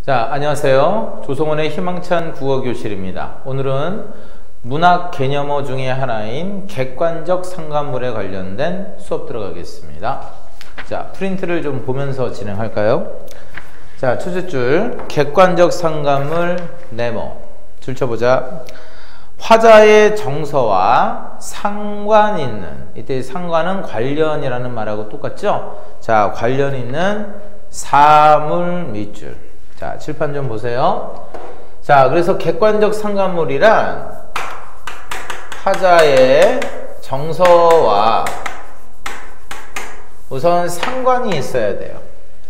자, 안녕하세요. 조성원의 희망찬 국어교실입니다. 오늘은 문학 개념어 중에 하나인 객관적 상관물에 관련된 수업 들어가겠습니다. 자, 프린트를 좀 보면서 진행할까요? 자, 첫째 줄 객관적 상관물 네모 줄 쳐보자. 화자의 정서와 상관 있는, 이때 상관은 관련이라는 말하고 똑같죠? 자, 관련 있는 사물 밑줄. 자, 칠판 좀 보세요. 자, 그래서 객관적 상관물이란 화자의 정서와 우선 상관이 있어야 돼요.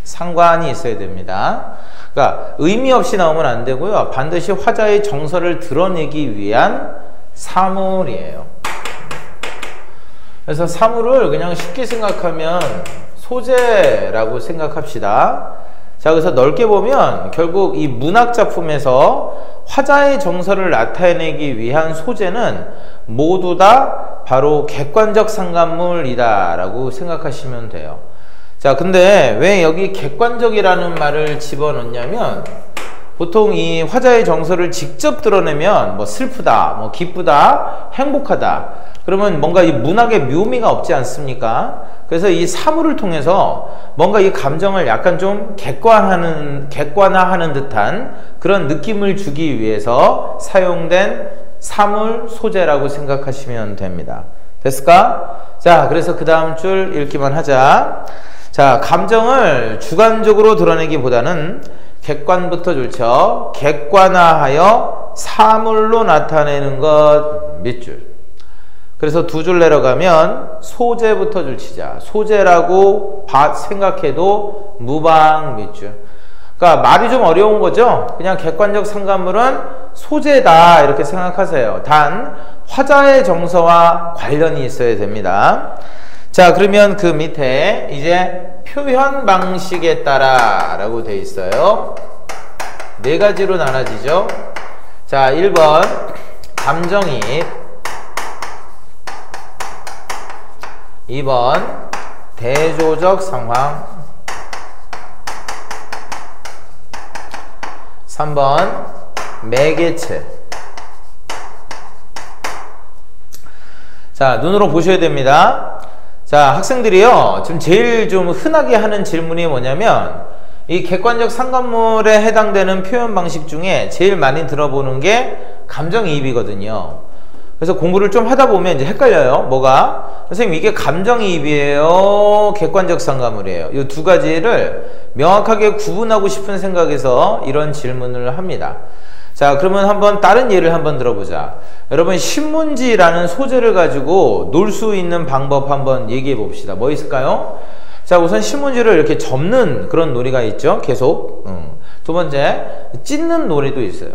상관이 있어야 됩니다. 그러니까 의미 없이 나오면 안 되고요. 반드시 화자의 정서를 드러내기 위한 사물이에요. 그래서 사물을 그냥 쉽게 생각하면 소재라고 생각합시다. 자, 그래서 넓게 보면 결국 이 문학작품에서 화자의 정서를 나타내기 위한 소재는 모두 다 바로 객관적 상관물이다 라고 생각하시면 돼요. 자, 근데 왜 여기 객관적이라는 말을 집어넣냐면 보통 이 화자의 정서를 직접 드러내면 뭐 슬프다, 뭐 기쁘다, 행복하다, 그러면 뭔가 이 문학의 묘미가 없지 않습니까? 그래서 이 사물을 통해서 뭔가 이 감정을 약간 좀 객관화하는 듯한 그런 느낌을 주기 위해서 사용된 사물 소재라고 생각하시면 됩니다. 됐을까? 자, 그래서 그 다음 줄 읽기만 하자. 자, 감정을 주관적으로 드러내기보다는 객관부터 줄쳐 객관화하여 사물로 나타내는 것 밑줄. 그래서 두 줄 내려가면 소재부터 줄치자. 소재라고 생각해도 무방 밑줄. 그러니까 말이 좀 어려운 거죠. 그냥 객관적 상관물은 소재다 이렇게 생각하세요. 단 화자의 정서와 관련이 있어야 됩니다. 자, 그러면 그 밑에 이제 표현 방식에 따라 라고 돼 있어요. 네 가지로 나눠지죠. 자, 1번 감정이입, 2번 대조적 상황, 3번 매개체. 자, 눈으로 보셔야 됩니다. 자, 학생들이요, 지금 제일 좀 흔하게 하는 질문이 뭐냐면 이 객관적 상관물에 해당되는 표현 방식 중에 제일 많이 들어보는 게 감정이입이거든요. 그래서 공부를 좀 하다 보면 이제 헷갈려요. 뭐가? 선생님, 이게 감정이입이에요? 객관적 상관물이에요? 이 두 가지를 명확하게 구분하고 싶은 생각에서 이런 질문을 합니다. 자, 그러면 한번 다른 예를 한번 들어보자. 여러분, 신문지라는 소재를 가지고 놀 수 있는 방법 한번 얘기해 봅시다. 뭐 있을까요? 자, 우선 신문지를 이렇게 접는 그런 놀이가 있죠. 계속. 두 번째, 찢는 놀이도 있어요.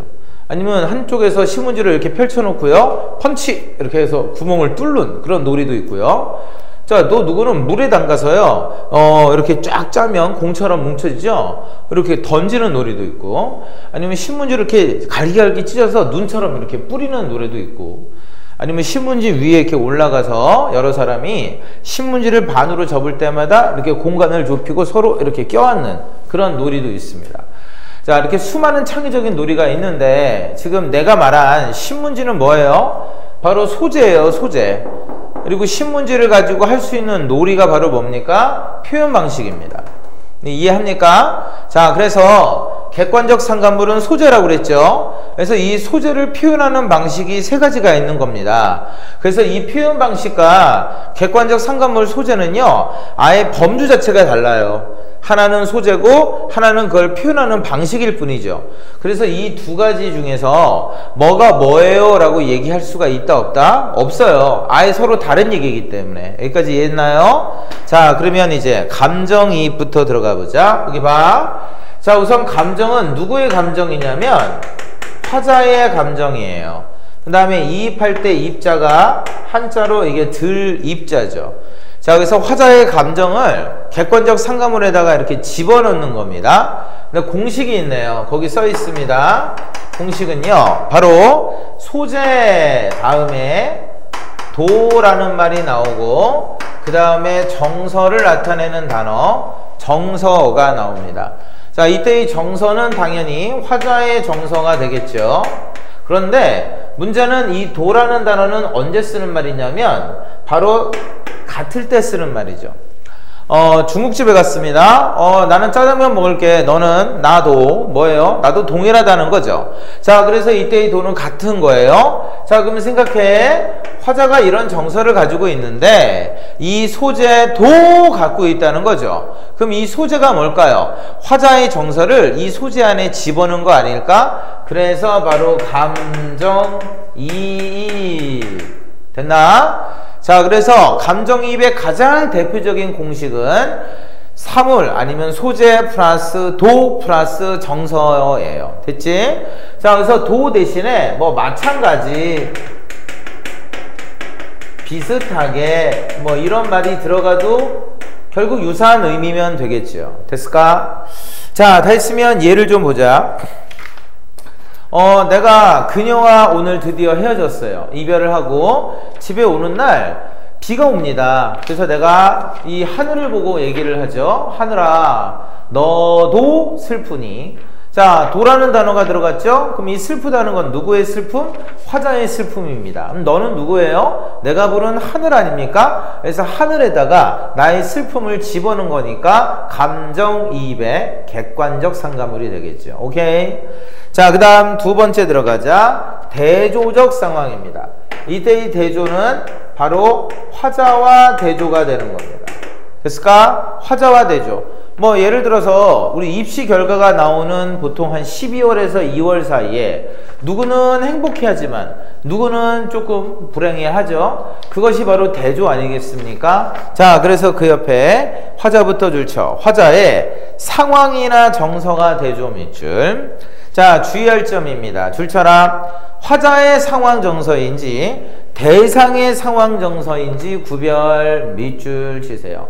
아니면 한쪽에서 신문지를 이렇게 펼쳐놓고요, 펀치 이렇게 해서 구멍을 뚫는 그런 놀이도 있고요. 자, 또 누구는 물에 담가서요, 이렇게 쫙 짜면 공처럼 뭉쳐지죠. 이렇게 던지는 놀이도 있고, 아니면 신문지를 이렇게 갈기갈기 찢어서 눈처럼 이렇게 뿌리는 놀이도 있고, 아니면 신문지 위에 이렇게 올라가서 여러 사람이 신문지를 반으로 접을 때마다 이렇게 공간을 좁히고 서로 이렇게 껴안는 그런 놀이도 있습니다. 자, 이렇게 수많은 창의적인 놀이가 있는데 지금 내가 말한 신문지는 뭐예요? 바로 소재예요, 소재. 그리고 신문지를 가지고 할 수 있는 놀이가 바로 뭡니까? 표현 방식입니다. 이해합니까? 자, 그래서 객관적 상관물은 소재라고 그랬죠. 그래서 이 소재를 표현하는 방식이 세 가지가 있는 겁니다. 그래서 이 표현 방식과 객관적 상관물 소재는요, 아예 범주 자체가 달라요. 하나는 소재고 하나는 그걸 표현하는 방식일 뿐이죠. 그래서 이 두 가지 중에서 뭐가 뭐예요 라고 얘기할 수가 있다 없다? 없어요. 아예 서로 다른 얘기이기 때문에. 여기까지 이해했나요? 자, 그러면 이제 감정이입부터 들어가 보자. 여기 봐. 자, 우선 감정은 누구의 감정이냐면 화자의 감정이에요. 그 다음에 이입할 때 입자가 한자로 이게 들입자죠. 자, 그래서 화자의 감정을 객관적 상관물에다가 이렇게 집어넣는 겁니다. 근데 공식이 있네요. 거기 써 있습니다. 공식은요, 바로 소재 다음에 도라는 말이 나오고 그 다음에 정서를 나타내는 단어 정서가 나옵니다. 자, 이때 이 정서는 당연히 화자의 정서가 되겠죠. 그런데 문제는 이 도라는 단어는 언제 쓰는 말이냐면 바로 같을 때 쓰는 말이죠. 중국집에 갔습니다. 나는 짜장면 먹을게. 너는 나도 뭐예요? 나도 동일하다는 거죠. 자, 그래서 이때 이 도는 같은 거예요. 자, 그러면 생각해. 화자가 이런 정서를 가지고 있는데 이 소재도 갖고 있다는 거죠. 그럼 이 소재가 뭘까요? 화자의 정서를 이 소재 안에 집어넣은 거 아닐까? 그래서 바로 감정이입. 됐나? 자, 그래서 감정이입의 가장 대표적인 공식은 사물 아니면 소재 플러스 도 플러스 정서예요. 됐지? 자, 그래서 도 대신에 뭐 마찬가지 비슷하게 뭐 이런 말이 들어가도 결국 유사한 의미면 되겠죠. 됐을까? 자, 다 했으면 예를 좀 보자. 내가 그녀와 오늘 드디어 헤어졌어요. 이별을 하고 집에 오는 날 비가 옵니다. 그래서 내가 이 하늘을 보고 얘기를 하죠. 하늘아, 너도 슬프니? 자, 도라는 단어가 들어갔죠? 그럼 이 슬프다는 건 누구의 슬픔? 화자의 슬픔입니다. 그럼 너는 누구예요? 내가 부른 하늘 아닙니까? 그래서 하늘에다가 나의 슬픔을 집어넣은 거니까 감정이입의 객관적 상가물이 되겠죠. 오케이? 자, 그 다음 두 번째 들어가자. 대조적 상황입니다. 이때 이 대조는 바로 화자와 대조가 되는 겁니다. 됐을까? 화자와 대조. 뭐 예를 들어서 우리 입시 결과가 나오는 보통 한 12월에서 2월 사이에 누구는 행복해하지만 누구는 조금 불행해하죠. 그것이 바로 대조 아니겠습니까? 자, 그래서 그 옆에 화자부터 줄쳐. 화자의 상황이나 정서가 대조 밑줄. 자, 주의할 점입니다. 줄쳐라. 화자의 상황 정서인지 대상의 상황 정서인지 구별 밑줄 치세요.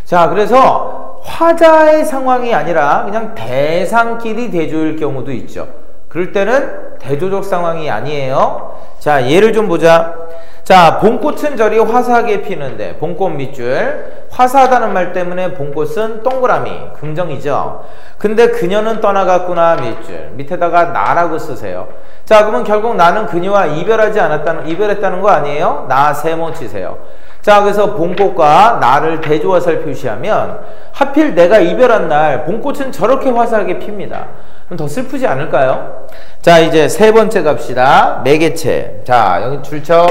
자, 그래서 화자의 상황이 아니라 그냥 대상끼리 대조일 경우도 있죠. 그럴 때는 대조적 상황이 아니에요. 자, 예를 좀 보자. 자, 봄꽃은 저리 화사하게 피는데 봄꽃 밑줄. 화사하다는 말 때문에 봄꽃은 동그라미 긍정이죠. 근데 그녀는 떠나갔구나 밑줄. 밑에다가 나라고 쓰세요. 자, 그러면 결국 나는 그녀와 이별했다는 거 아니에요? 나 세모 치세요. 자, 그래서 봄꽃과 나를 대조화살 표시하면 하필 내가 이별한 날 봄꽃은 저렇게 화사하게 핍니다. 그럼 더 슬프지 않을까요? 자, 이제 세 번째 갑시다. 매개체. 자, 여기 줄쳐.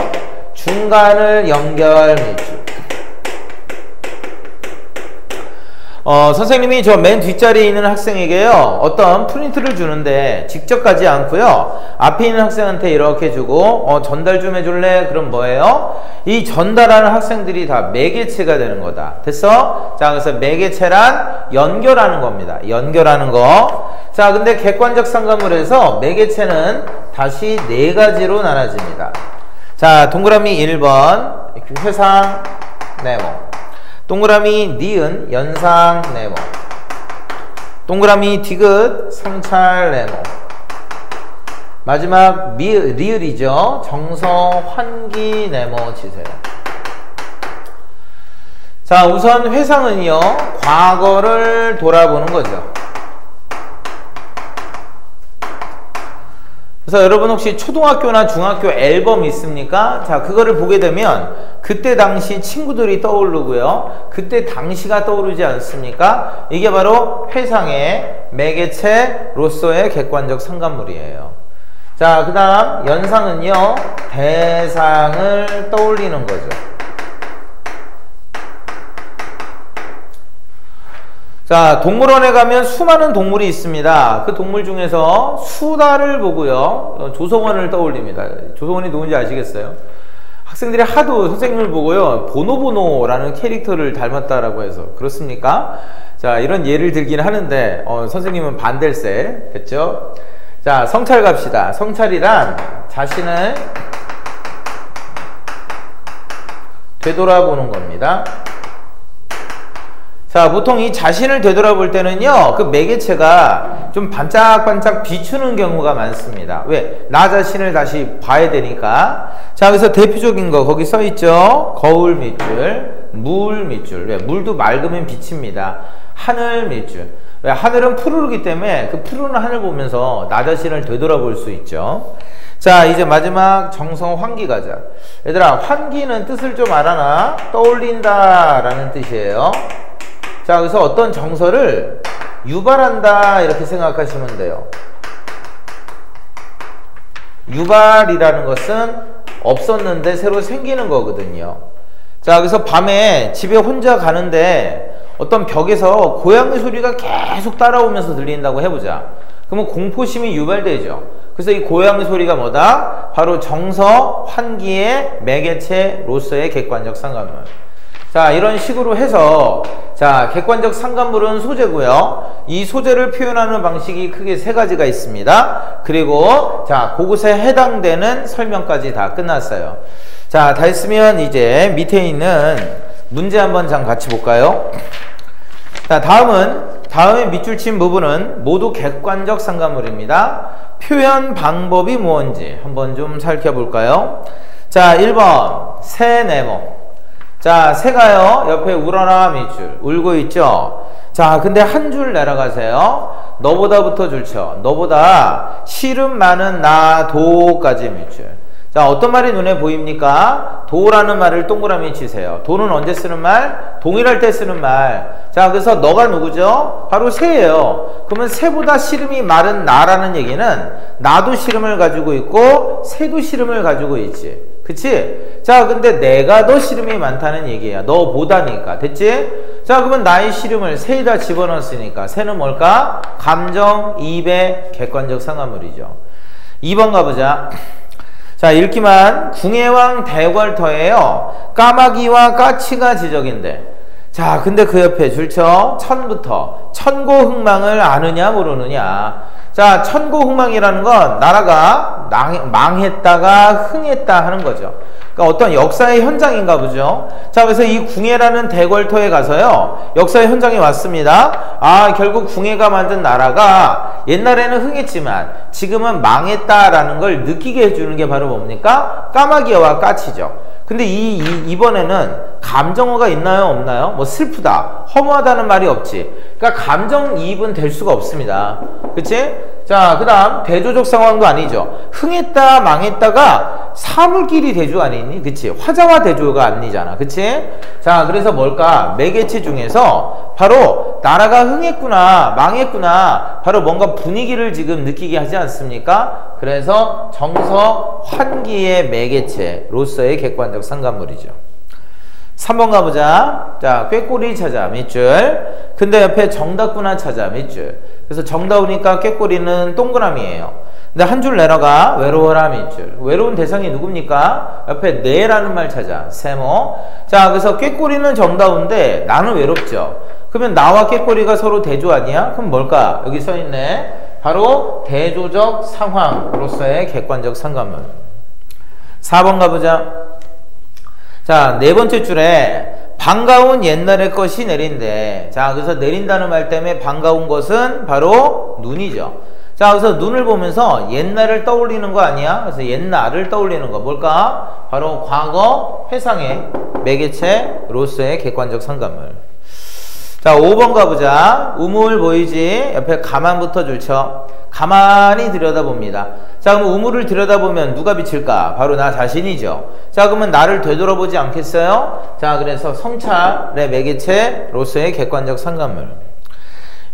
중간을 연결 밑줄. 선생님이 저 맨 뒷자리에 있는 학생에게요 어떤 프린트를 주는데 직접 가지 않고요 앞에 있는 학생한테 이렇게 주고 전달 좀 해줄래? 그럼 뭐예요? 이 전달하는 학생들이 다 매개체가 되는 거다. 됐어? 자, 그래서 매개체란 연결하는 겁니다. 연결하는 거. 자, 근데 객관적 상관물에서 매개체는 다시 네 가지로 나눠집니다. 자, 동그라미 1번 회상 네모, 동그라미 니은 연상 네모, 동그라미 디귿 성찰 네모, 마지막 리을이죠. 정서 환기 네모 치세요. 자, 우선 회상은요 과거를 돌아보는 거죠. 그래서 여러분 혹시 초등학교나 중학교 앨범 있습니까? 자, 그거를 보게 되면 그때 당시 친구들이 떠오르고요 그때 당시가 떠오르지 않습니까? 이게 바로 회상의 매개체로서의 객관적 상관물이에요. 자, 그 다음 연상은요 대상을 떠올리는 거죠. 자, 동물원에 가면 수많은 동물이 있습니다. 그 동물 중에서 수다를 보고요 조성원을 떠올립니다. 조성원이 누군지 아시겠어요? 학생들이 하도 선생님을 보고요 보노보노라는 캐릭터를 닮았다라고 해서 그렇습니까? 자, 이런 예를 들긴 하는데 선생님은 반댈세. 됐죠? 자, 성찰 갑시다. 성찰이란 자신을 되돌아보는 겁니다. 자, 보통 이 자신을 되돌아볼 때는요 그 매개체가 좀 반짝반짝 비추는 경우가 많습니다. 왜? 나 자신을 다시 봐야 되니까. 자, 그래서 대표적인 거 거기 써있죠. 거울 밑줄, 물 밑줄. 왜? 물도 맑으면 비칩니다. 하늘 밑줄. 왜? 하늘은 푸르르기 때문에 그 푸르른 하늘 보면서 나 자신을 되돌아볼 수 있죠. 자, 이제 마지막 정성 환기 가자. 얘들아, 환기는 뜻을 좀 알아나? 떠올린다 라는 뜻이에요. 자, 그래서 어떤 정서를 유발한다 이렇게 생각하시면 돼요. 유발이라는 것은 없었는데 새로 생기는 거거든요. 자, 그래서 밤에 집에 혼자 가는데 어떤 벽에서 고양이 소리가 계속 따라오면서 들린다고 해보자. 그러면 공포심이 유발되죠. 그래서 이 고양이 소리가 뭐다? 바로 정서 환기의 매개체로서의 객관적 상관물. 자, 이런 식으로 해서 자, 객관적 상관물은 소재고요. 이 소재를 표현하는 방식이 크게 세 가지가 있습니다. 그리고 자, 그곳에 해당되는 설명까지 다 끝났어요. 자, 다 했으면 이제 밑에 있는 문제 한번 같이 볼까요? 자, 다음에 밑줄 친 부분은 모두 객관적 상관물입니다. 표현 방법이 무엇인지 한번 좀 살펴볼까요? 자, 1번 새 네모. 자, 새가요 옆에 울어라 밑줄 울고 있죠. 자, 근데 한 줄 내려가세요. 너보다부터 줄쳐. 너보다 시름 많은 나 도까지 밑줄. 자, 어떤 말이 눈에 보입니까? 도라는 말을 동그라미 치세요. 도는 언제 쓰는 말? 동일할 때 쓰는 말. 자, 그래서 너가 누구죠? 바로 새예요. 그러면 새보다 시름이 마른 나라는 얘기는 나도 시름을 가지고 있고 새도 시름을 가지고 있지. 그치? 자, 근데 내가 더 시름이 많다는 얘기야. 너보다니까. 됐지? 자, 그러면 나의 시름을 새에다 집어넣었으니까 새는 뭘까? 감정, 입의 객관적 상관물이죠. 2번 가보자. 자, 읽기만. 궁예왕 대궐터에요 까마귀와 까치가 지적인데. 자, 근데 그 옆에 줄쳐 천부터 천고흥망을 아느냐 모르느냐. 자, 천고흥망이라는 건 나라가 망했다가 흥했다 하는 거죠. 그러니까 어떤 역사의 현장인가 보죠. 자, 그래서 이 궁예라는 대궐터에 가서요 역사의 현장에 왔습니다. 아, 결국 궁예가 만든 나라가 옛날에는 흥했지만 지금은 망했다라는 걸 느끼게 해주는 게 바로 뭡니까? 까마귀와 까치죠. 근데 이번에는 감정어가 있나요? 없나요? 뭐 슬프다, 허무하다는 말이 없지. 그러니까 감정이입은 될 수가 없습니다. 그치? 자, 그 다음 대조적 상황도 아니죠. 흥했다, 망했다가 사물끼리 대조 아니니? 그치? 화자와 대조가 아니잖아. 그치? 자, 그래서 뭘까? 매개체 중에서 바로 나라가 흥했구나, 망했구나, 바로 뭔가 분위기를 지금 느끼게 하지 않습니까? 그래서 정서 환기의 매개체로서의 객관적 상관물이죠. 3번 가보자. 자, 꾀꼬리 찾아 밑줄. 근데 옆에 정답구나 찾아 밑줄. 그래서 정다우니까 꾀꼬리는 동그라미예요. 근데 한 줄 내려가 외로워라 밑줄. 외로운 대상이 누굽니까? 옆에 네라는 말 찾아 세모. 자, 그래서 꾀꼬리는 정다운데 나는 외롭죠. 그러면 나와 꾀꼬리가 서로 대조 아니야? 그럼 뭘까? 여기 써있네. 바로 대조적 상황으로서의 객관적 상관물. 4번 가보자. 자, 네 번째 줄에 반가운 옛날의 것이 내린대. 자, 그래서 내린다는 말 때문에 반가운 것은 바로 눈이죠. 자, 그래서 눈을 보면서 옛날을 떠올리는 거 아니야? 그래서 옛날을 떠올리는 거 뭘까? 바로 과거 회상의 매개체로서의 객관적 상관물. 자, 5번 가보자. 우물 보이지? 옆에 가만부터 줄쳐. 가만히 들여다봅니다. 자, 그럼 우물을 들여다보면 누가 비칠까? 바로 나 자신이죠. 자, 그러면 나를 되돌아보지 않겠어요? 자, 그래서 성찰의 매개체로서의 객관적 상관물.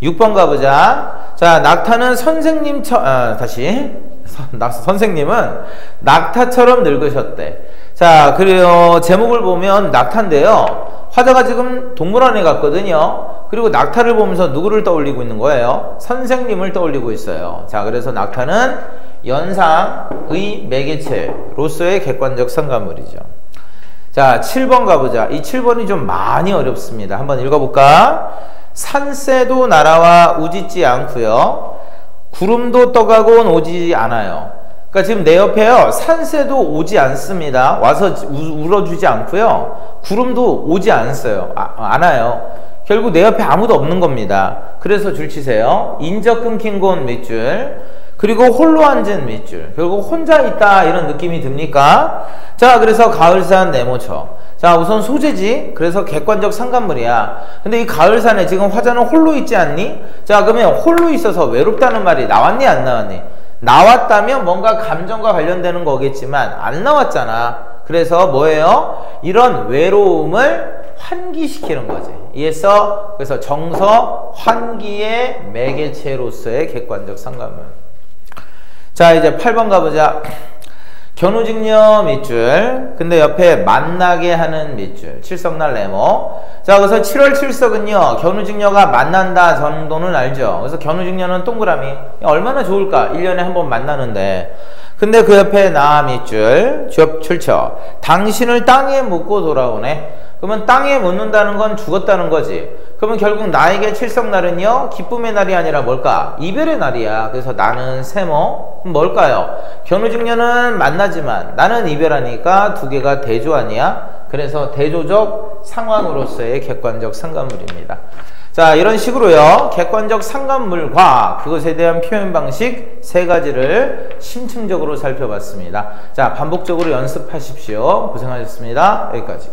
6번 가보자. 자, 낙타는 선생님은 낙타처럼 늙으셨대. 자, 그리고 제목을 보면 낙타인데요. 화자가 지금 동물원에 갔거든요. 그리고 낙타를 보면서 누구를 떠올리고 있는 거예요? 선생님을 떠올리고 있어요. 자, 그래서 낙타는 연상의 매개체로서의 객관적 상관물이죠. 자, 7번 가보자. 이 7번이 좀 많이 어렵습니다. 한번 읽어볼까? 산새도 날아와 우짖지 않고요. 구름도 떠가곤 오지 않아요. 그러니까 지금 내 옆에요 산새도 오지 않습니다. 와서 울어주지 않고요. 구름도 오지 않아요. 결국 내 옆에 아무도 없는 겁니다. 그래서 줄 치세요. 인적 끊긴 곳 밑줄. 그리고 홀로 앉은 밑줄. 결국 혼자 있다 이런 느낌이 듭니까? 자, 그래서 가을산 네모쳐. 자, 우선 소재지. 그래서 객관적 상관물이야. 근데 이 가을산에 지금 화자는 홀로 있지 않니? 자, 그러면 홀로 있어서 외롭다는 말이 나왔니, 안 나왔니? 나왔다면 뭔가 감정과 관련되는 거겠지만 안 나왔잖아. 그래서 뭐예요? 이런 외로움을 환기시키는 거지. 이해했어? 그래서 정서 환기의 매개체로서의 객관적 상관물. 자, 이제 8번 가보자. 견우직녀 밑줄. 근데 옆에 만나게 하는 밑줄. 칠석날 네모. 자, 그래서 7월 칠석은요, 견우직녀가 만난다 정도는 알죠? 그래서 견우직녀는 동그라미. 얼마나 좋을까? 1년에 한 번 만나는데. 근데 그 옆에 나 밑줄. 출처. 당신을 땅에 묻고 돌아오네. 그러면 땅에 묻는다는 건 죽었다는 거지. 그러면 결국 나에게 칠석날은요, 기쁨의 날이 아니라 뭘까? 이별의 날이야. 그래서 나는 세모. 그럼 뭘까요? 견우직녀는 만나지만 나는 이별하니까 두 개가 대조 아니야? 그래서 대조적 상황으로서의 객관적 상관물입니다. 자, 이런 식으로요, 객관적 상관물과 그것에 대한 표현 방식 세 가지를 심층적으로 살펴봤습니다. 자, 반복적으로 연습하십시오. 고생하셨습니다. 여기까지.